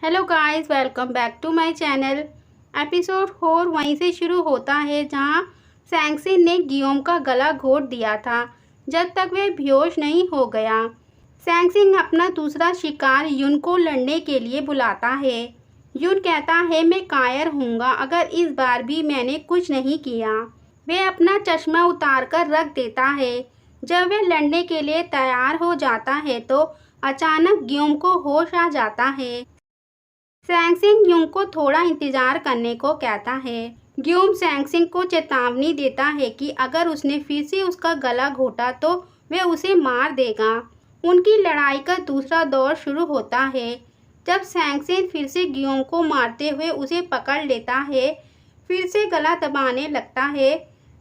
Hello guys, welcome back to my channel. Episode 4 वहीं से शुरू होता है जहां सैंक्सिन ने गियोम का गला घोट दिया था जब तक वह बेहोश नहीं हो गया। सैंक्सिन अपना दूसरा शिकार युन को लड़ने के लिए बुलाता है। युन कहता है, मैं कायर हूँगा अगर इस बार भी मैंने कुछ नहीं किया। वह अपना चश्मा उतार कर रख देता है। जब वह लड़ने के लिए तैयार हो जाता है तो अचानक गियोम को होश आ जाता है। सैंक्सिन युंग को थोड़ा इंतजार करने को कहता है। ग्यूम सैंक्सिन को चेतावनी देता है कि अगर उसने फिर से उसका गला घोटा तो वह उसे मार देगा। उनकी लड़ाई का दूसरा दौर शुरू होता है जब सैंक्सिन फिर से ग्यूम को मारते हुए उसे पकड़ लेता है, फिर से गला दबाने लगता है,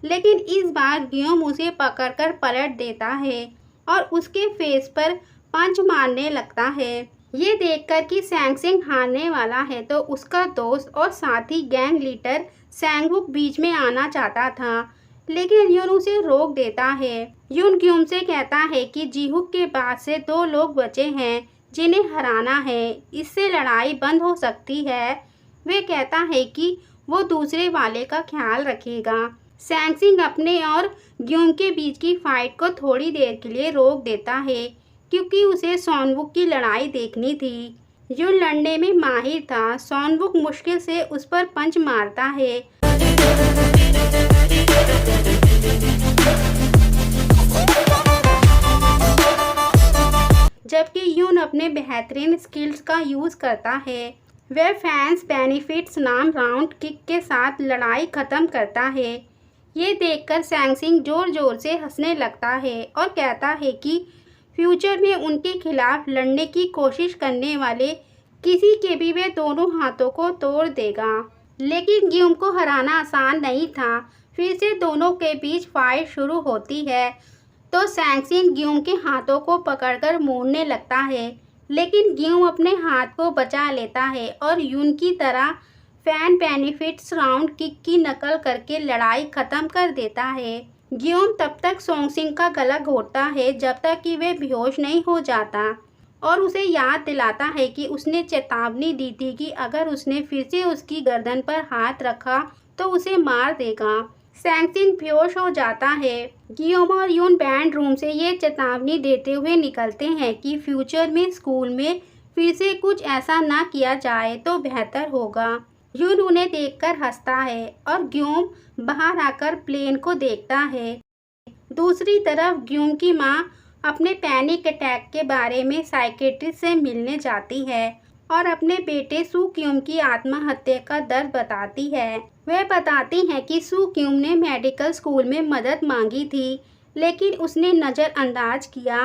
लेकिन इस बार ग्यूम उसे पकड़कर पलट देता है और उसके फेस पर पंच मारने लगता है। ये देखकर कि सैंक्सिन हारने वाला है तो उसका दोस्त और साथी गैंग लीडर सैंगवुक बीच में आना चाहता था, लेकिन युन उसे रोक देता है। युन ग्यूम से कहता है कि जीहुक के बाद से 2 लोग बचे हैं जिन्हें हराना है, इससे लड़ाई बंद हो सकती है। वे कहता है कि वो दूसरे वाले का ख्याल रखेगा। सैंक्सिन अपने और ग्यूम के बीच की फाइट को थोड़ी देर के लिए रोक देता है क्योंकि उसे सॉनवुक की लड़ाई देखनी थी। युन लड़ने में माहिर था। सॉनवुक मुश्किल से उस पर पंच मारता है। जबकि युन अपने बेहतरीन स्किल्स का यूज करता है। वह फैंस बेनिफिट्स नाम राउंड किक के साथ लड़ाई खत्म करता है। ये देखकर सैंक्सिन जोर जोर से हंसने लगता है और कहता है कि फ्यूचर में उनके खिलाफ लड़ने की कोशिश करने वाले किसी के भी वे दोनों हाथों को तोड़ देगा। लेकिन ग्यूम को हराना आसान नहीं था। फिर से दोनों के बीच फाइट शुरू होती है तो सैंक्सिन ग्यूम के हाथों को पकड़कर मोड़ने लगता है, लेकिन ग्यूम अपने हाथ को बचा लेता है और युन की तरह फैन बेनिफिट्स राउंड किक की नकल करके लड़ाई खत्म कर देता है। ग्यूम तब तक सैंक्सिन का गला घोटता है जब तक कि वह बेहोश नहीं हो जाता और उसे याद दिलाता है कि उसने चेतावनी दी थी कि अगर उसने फिर से उसकी गर्दन पर हाथ रखा तो उसे मार देगा। सैंक्सिन बेहोश हो जाता है। गियोम और युन बैंड रूम से ये चेतावनी देते हुए निकलते हैं कि फ्यूचर में स्कूल में फिर से कुछ ऐसा ना किया जाए तो बेहतर होगा। युन उन्हें देखकर हंसता है और ग्यूम बाहर आकर प्लेन को देखता है। दूसरी तरफ ग्यूम की माँ अपने पैनिक अटैक के बारे में साइकेट्रिस्ट से मिलने जाती है और अपने बेटे सू क्यूम की आत्महत्या का दर्द बताती है। वह बताती है कि सू क्यूम ने मेडिकल स्कूल में मदद मांगी थी, लेकिन उसने नज़रअंदाज किया।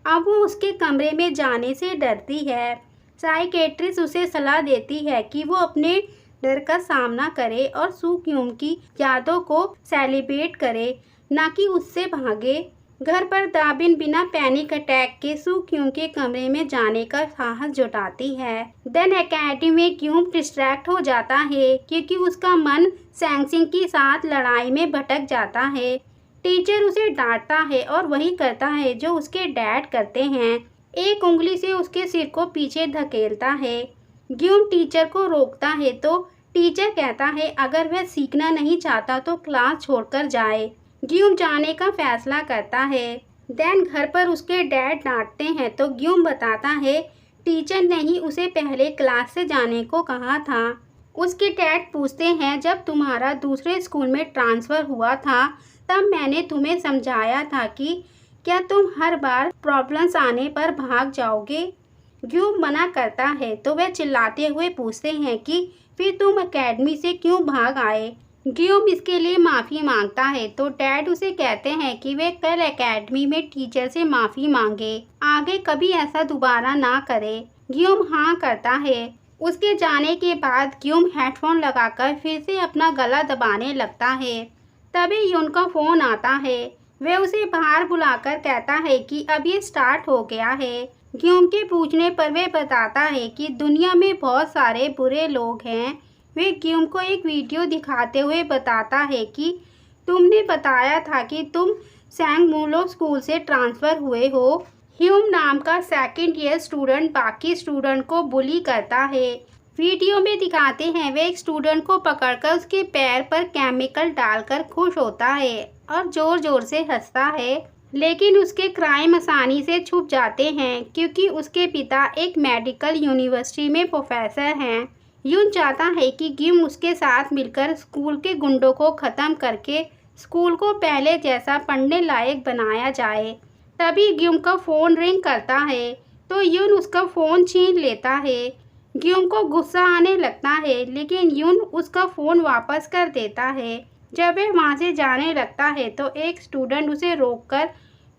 अब वो उसके कमरे में जाने से डरती है। साइकेट्रिस्ट उसे सलाह देती है कि वो अपने डर का सामना करे और सू क्यूम की यादों को सेलिब्रेट करे, ना कि उससे भागे। घर पर दाबिन बिना पैनिक अटैक के सू क्यूम के कमरे में जाने का साहस जुटाती है। देन एकेडमी में क्यूम डिस्ट्रैक्ट हो जाता है क्योंकि उसका मन सैंक्सिन के साथ लड़ाई में भटक जाता है। टीचर उसे डांटता है और वही करता है जो उसके डैड करते हैं। एक उंगली से उसके सिर को पीछे धकेलता है। ग्यूम टीचर को रोकता है तो टीचर कहता है अगर वह सीखना नहीं चाहता तो क्लास छोड़कर जाए। ग्यूम जाने का फैसला करता है। देन घर पर उसके डैड डांटते हैं तो ग्यूम बताता है टीचर ने ही उसे पहले क्लास से जाने को कहा था। उसके डैड पूछते हैं जब तुम्हारा दूसरे स्कूल में ट्रांसफ़र हुआ था तब मैंने तुम्हें समझाया था कि क्या तुम हर बार प्रॉब्लम्स आने पर भाग जाओगे। ग्यूम मना करता है तो वह चिल्लाते हुए पूछते हैं कि फिर तुम एकेडमी से क्यों भाग आए। ग्यूम इसके लिए माफ़ी मांगता है तो डैड उसे कहते हैं कि वे कल एकेडमी में टीचर से माफ़ी मांगे, आगे कभी ऐसा दोबारा ना करे। ग्यूम हाँ करता है। उसके जाने के बाद ग्यूम हेडफोन लगाकर फिर से अपना गला दबाने लगता है। तभी युन का फ़ोन आता है। वह उसे बाहर बुलाकर कहता है कि अब ये स्टार्ट हो गया है। ग्यूम के पूछने पर वह बताता है कि दुनिया में बहुत सारे बुरे लोग हैं। वे ग्यूम को एक वीडियो दिखाते हुए बताता है कि तुमने बताया था कि तुम सैंगमूलो स्कूल से ट्रांसफ़र हुए हो। ह्यूम नाम का सेकंड ईयर स्टूडेंट बाकी स्टूडेंट को बुली करता है। वीडियो में दिखाते हैं वे एक स्टूडेंट को पकड़कर उसके पैर पर केमिकल डालकर खुश होता है और जोर जोर से हंसता है, लेकिन उसके क्राइम आसानी से छुप जाते हैं क्योंकि उसके पिता एक मेडिकल यूनिवर्सिटी में प्रोफेसर हैं। यून चाहता है कि गिम उसके साथ मिलकर स्कूल के गुंडों को ख़त्म करके स्कूल को पहले जैसा पढ़ने लायक बनाया जाए। तभी गिम का फ़ोन रिंग करता है तो यून उसका फ़ोन छीन लेता है। गिम को गुस्सा आने लगता है, लेकिन यून उसका फ़ोन वापस कर देता है। जब वह वहाँ से जाने लगता है तो एक स्टूडेंट उसे रोककर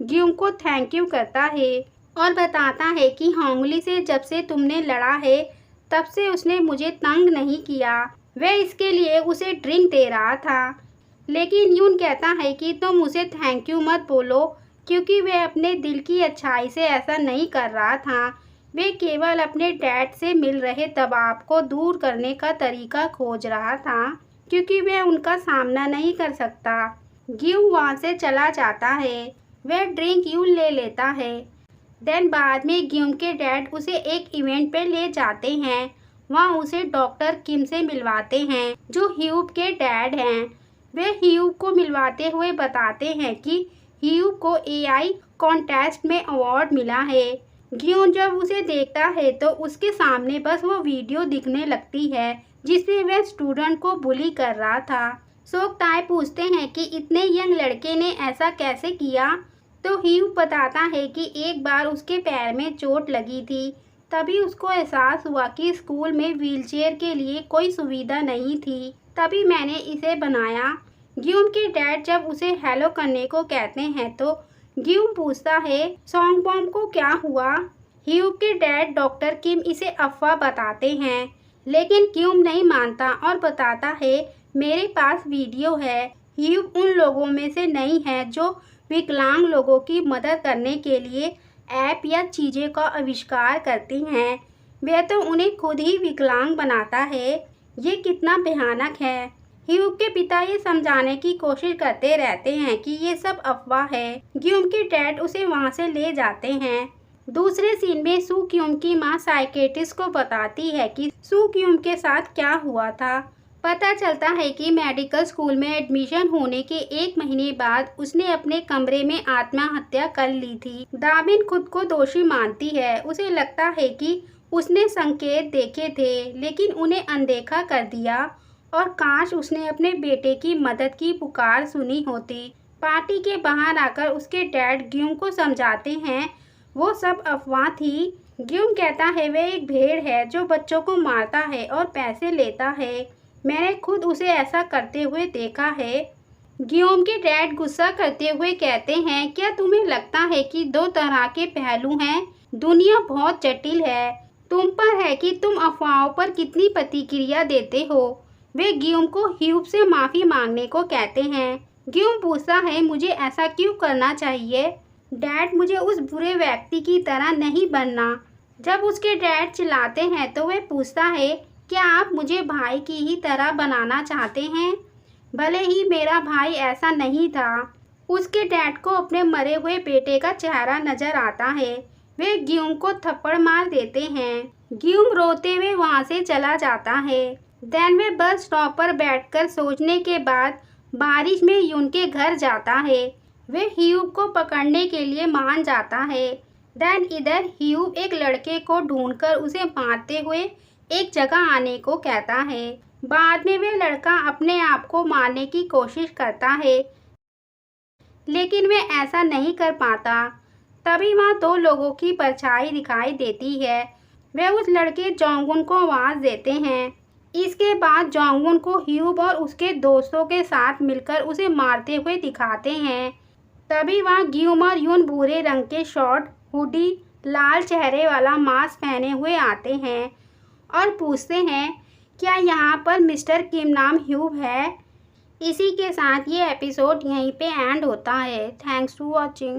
गिम को थैंक यू करता है और बताता है कि होंगली से जब से तुमने लड़ा है तब से उसने मुझे तंग नहीं किया। वह इसके लिए उसे ड्रिंक दे रहा था, लेकिन यून कहता है कि तुम उसे थैंक यू मत बोलो क्योंकि वह अपने दिल की अच्छाई से ऐसा नहीं कर रहा था। वे केवल अपने डैड से मिल रहे दबाव को दूर करने का तरीका खोज रहा था क्योंकि वह उनका सामना नहीं कर सकता। गिव वहाँ से चला जाता है। वह ड्रिंक यून ले लेता है। देन बाद में गिम के डैड उसे एक इवेंट पे ले जाते हैं। वहाँ उसे डॉक्टर किम से मिलवाते हैं जो ह्यूब के डैड हैं। वे ह्यूब को मिलवाते हुए बताते हैं कि ह्यूब को एआई कॉन्टेस्ट में अवार्ड मिला है। गियोन जब उसे देखता है तो उसके सामने बस वो वीडियो दिखने लगती है जिसमें वह स्टूडेंट को बुली कर रहा था। सोक ताई पूछते हैं कि इतने यंग लड़के ने ऐसा कैसे किया, तो ह्यूब बताता है कि एक बार उसके पैर में चोट लगी थी। तभी उसको एहसास हुआ कि स्कूल में व्हीलचेयर के लिए कोई सुविधा नहीं थी, तभी मैंने इसे बनाया। गियोम के डैड जब उसे हेलो करने को कहते हैं तो गियोम पूछता है सॉन्ग बॉम्ब को क्या हुआ। ह्यूब के डैड डॉक्टर किम इसे अफवाह बताते हैं, लेकिन गियोम नहीं मानता और बताता है मेरे पास वीडियो है। ह्यूब उन लोगों में से नहीं है जो विकलांग लोगों की मदद करने के लिए ऐप या चीज़ें का आविष्कार करती हैं, वह तो उन्हें खुद ही विकलांग बनाता है। ये कितना भयानक है। ह्यूब के पिता ये समझाने की कोशिश करते रहते हैं कि ये सब अफवाह है। गियोम के डैड उसे वहाँ से ले जाते हैं। दूसरे सीन में सू क्यूम की माँ साइकेट्रिस्ट को बताती है कि सू क्यूम के साथ क्या हुआ था। पता चलता है कि मेडिकल स्कूल में एडमिशन होने के 1 महीने बाद उसने अपने कमरे में आत्महत्या कर ली थी। दाबिन खुद को दोषी मानती है। उसे लगता है कि उसने संकेत देखे थे लेकिन उन्हें अनदेखा कर दिया और काश उसने अपने बेटे की मदद की पुकार सुनी होती। पार्टी के बाहर आकर उसके डैड गियोम को समझाते हैं वो सब अफवाह थी। गियोम कहता है वह एक भेड़ है जो बच्चों को मारता है और पैसे लेता है। मैंने खुद उसे ऐसा करते हुए देखा है। गियोम के डैड गुस्सा करते हुए कहते हैं क्या तुम्हें लगता है कि 2 तरह के पहलू हैं? दुनिया बहुत जटिल है। तुम पर है कि तुम अफवाहों पर कितनी प्रतिक्रिया देते हो। वे गियोम को ह्यूब से माफ़ी मांगने को कहते हैं। गियोम पूछता है मुझे ऐसा क्यों करना चाहिए? डैड मुझे उस बुरे व्यक्ति की तरह नहीं बनना। जब उसके डैड चिल्लाते हैं तो वह पूछता है क्या आप मुझे भाई की ही तरह बनाना चाहते हैं? भले ही मेरा भाई ऐसा नहीं था। उसके डैड को अपने मरे हुए बेटे का चेहरा नजर आता है। वे गियोम को थप्पड़ मार देते हैं। गियोम रोते हुए वहाँ से चला जाता है। देन वे बस स्टॉप पर बैठकर सोचने के बाद बारिश में यून के घर जाता है। वे ह्यूब को पकड़ने के लिए मान जाता है। देन इधर ह्यूब एक लड़के को ढूंढकर उसे मारते हुए एक जगह आने को कहता है। बाद में वह लड़का अपने आप को मारने की कोशिश करता है, लेकिन वह ऐसा नहीं कर पाता। तभी वहाँ 2 लोगों की परछाई दिखाई देती है। वे उस लड़के जोंगुन को आवाज़ देते हैं। इसके बाद जोंगुन को ह्यूब और उसके दोस्तों के साथ मिलकर उसे मारते हुए दिखाते हैं। तभी वहाँ गियोम और यून भूरे रंग के शॉर्ट, हुडी, लाल चेहरे वाला मास्क पहने हुए आते हैं और पूछते हैं क्या यहाँ पर मिस्टर किम नाम ह्यूब है। इसी के साथ ये एपिसोड यहीं पे एंड होता है। Thanks to watching.